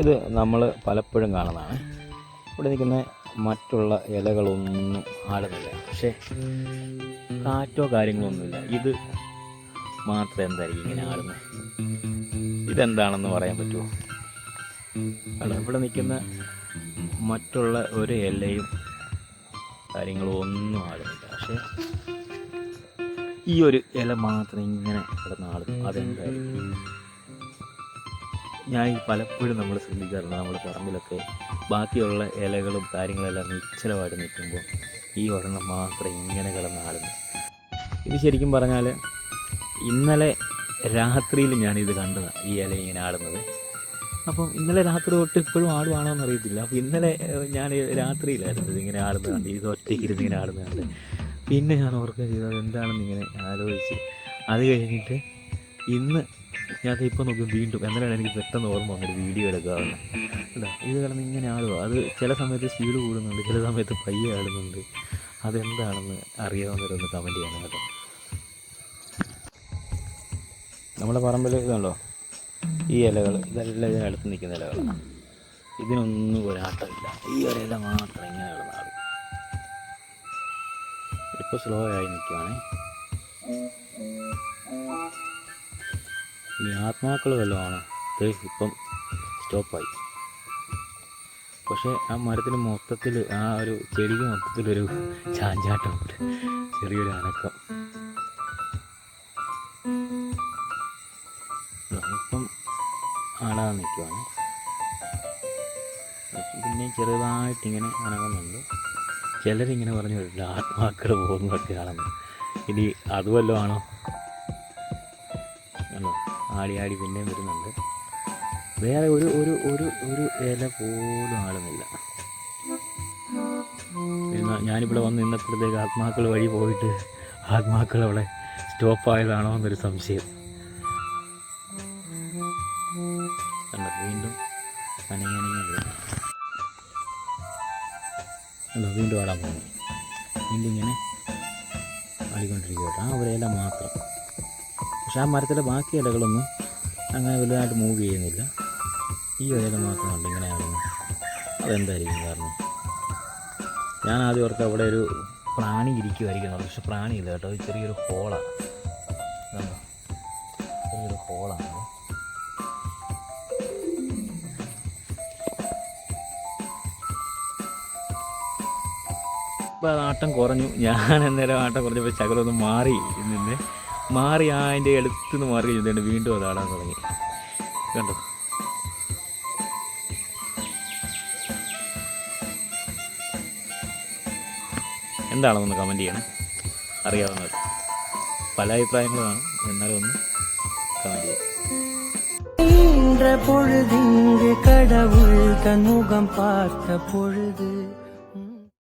ഇത് നമ്മൾ പലപ്പോഴും കാണുന്നതാണ്. ഇവിടെ നിൽക്കുന്ന മറ്റുള്ള ഇലകളൊന്നും ആടുന്നില്ല, പക്ഷേ കാറ്റോ കാര്യങ്ങളോ ഒന്നുമില്ല. ഇത് മാത്രം എന്തായിരിക്കും ഇങ്ങനെ ആടുന്നത്? ഇതെന്താണെന്ന് പറയാൻ പറ്റുമോ? അല്ല, ഇവിടെ നിൽക്കുന്ന മറ്റുള്ള ഒരു ഇലയും കാര്യങ്ങളും ഒന്നും ആടുന്നില്ല, പക്ഷേ ഈ ഒരു ഇല മാത്രം ഇങ്ങനെ കിടന്ന് ആടുന്നു. അതെന്തായിരിക്കും? ഞാൻ പലപ്പോഴും നമ്മൾ ശ്രദ്ധിക്കാറുണ്ട്. നമ്മുടെ പറമ്പിലൊക്കെ ബാക്കിയുള്ള ഇലകളും കാര്യങ്ങളെല്ലാം നിശ്ചലമായിട്ട് നിൽക്കുമ്പോൾ ഈ ഒരെണ്ണം മാത്രം ഇങ്ങനെ കിടന്നാടുന്നു. ഇത് ശരിക്കും പറഞ്ഞാൽ ഇന്നലെ രാത്രിയിൽ ഞാനിത് കണ്ടതാണ്, ഈ ഇല ഇങ്ങനെ ആടുന്നത്. അപ്പം ഇന്നലെ രാത്രി തൊട്ട് ഇപ്പോഴും ആടുവാണോ എന്നറിയത്തില്ല. അപ്പോൾ ഇന്നലെ ഞാൻ രാത്രിയിലായിരുന്നു ഇതിങ്ങനെ ആടുന്നത് കണ്ട്, ഇത് ഒറ്റയ്ക്ക് ഇരുന്ന് ഇങ്ങനെ ആടുന്നത് കണ്ട്. പിന്നെ ഞാൻ ഓർക്കുക ചെയ്തത് എന്താണെന്ന് ഇങ്ങനെ ആലോചിച്ച്, അത് കഴിഞ്ഞിട്ട് ഇന്ന് ഞാൻ ഇപ്പോൾ നോക്കും വീണ്ടും എന്നാലാണ് എനിക്ക് പെട്ടെന്ന് ഓർമ്മ വന്നൊരു വീഡിയോ എടുക്കാവുന്ന. അല്ല, ഇത് കിടന്ന് ഇങ്ങനെ ആടുക. അത് ചില സമയത്ത് സ്പീഡ് കൂടുന്നുണ്ട്, ചില സമയത്ത് പയ്യെ ആടുന്നുണ്ട്. അതെന്താണെന്ന് അറിയാവുന്നവരൊന്ന് കമൻറ്റ് ചെയ്യണം കേട്ടോ. നമ്മുടെ പറമ്പിൽ ഇതുണ്ടോ ഈ ഇലകൾ, ഇതെല്ലാം ഇതിനടുത്ത് നിൽക്കുന്ന ഇലകളാണ്. ഇതിനൊന്നും ഒരാട്ടമില്ല. ഈ ഒരു ഇല മാത്രം ഇങ്ങനെ കിടന്നാടും. ഇപ്പോൾ സ്ലോ ആയി നിൽക്കുവാണേ. ഈ ആത്മാക്കൾ വല്ലതുമാണ് ഇപ്പം സ്റ്റോപ്പായി. പക്ഷേ ആ മരത്തിന് മൊത്തത്തിൽ, ആ ഒരു ചെടിക്ക് മൊത്തത്തിലൊരു ചാഞ്ചാട്ടമുണ്ട്, ചെറിയൊരു അനക്കം. ഇപ്പം ആടാൻ നിൽക്കുവാണ്. പിന്നെ ചെറുതായിട്ടിങ്ങനെ അനങ്ങുന്നുണ്ട്. ചിലരിങ്ങനെ പറഞ്ഞു വരില്ല ആത്മാക്കൾ പോകുന്നതൊക്കെയാണെന്ന്. ഇനി അതുവല്ലോ ആണോ? അല്ലോ, ആടി ആടി പിന്നെയും വരുന്നുണ്ട്. വേറെ ഒരു ഒരു ഒരു ഒരു ഇല പോലും ആടുന്നില്ല. ഞാനിവിടെ വന്ന് നിന്നപ്പോഴത്തേക്ക് ആത്മാക്കൾ വഴി പോയിട്ട് ആത്മാക്കൾ അവിടെ സ്റ്റോപ്പായതാണോ എന്നൊരു സംശയം. കണ്ടോ, വീണ്ടും അനങ്ങി വരുന്നു. കണ്ടോ, വീണ്ടും ആടാൻ പോകുന്നു. വീണ്ടും ഇങ്ങനെ ആടിക്കൊണ്ടിരിക്കുക. ആ ഒരു ഇല മാത്രം. പക്ഷെ ആ മരത്തിലെ ബാക്കി ഇലകളൊന്നും അങ്ങനെ വലുതായിട്ട് മൂവ് ചെയ്യുന്നില്ല. ഈ ഒരു ഇല മാത്രമുണ്ട് ഇങ്ങനെ ആടുന്നു. അതെന്തായിരിക്കും കാരണം? ഞാൻ ആദ്യം ഓർത്ത് അവിടെ ഒരു പ്രാണി ഇരിക്കുമായിരിക്കുന്നത്. പക്ഷെ പ്രാണിയില്ല കേട്ടോ, അത് ചെറിയൊരു ഹോളാണ്. ചെറിയൊരു ഹോളാണ്. ഇപ്പോൾ ആട്ടം കുറഞ്ഞു. ഞാൻ അന്നേരം ആട്ടം കുറഞ്ഞപ്പോൾ ശകലമൊന്ന് മാറി അതിൻ്റെ അടുത്തുനിന്ന് മാറി കഴിഞ്ഞിട്ടുണ്ട്. വീണ്ടും അത് ആടാൻ തുടങ്ങി. കണ്ടോ, എന്താണെന്നൊന്ന് കമൻറ്റ് ചെയ്യണം, അറിയാവുന്നവർ. പല അഭിപ്രായങ്ങളുമാണ്, എന്നാലും ഒന്ന് കമൻറ്റ് ചെയ്യും. பொழுது கடவுள் தன் முகம் பார்த்த பொழுது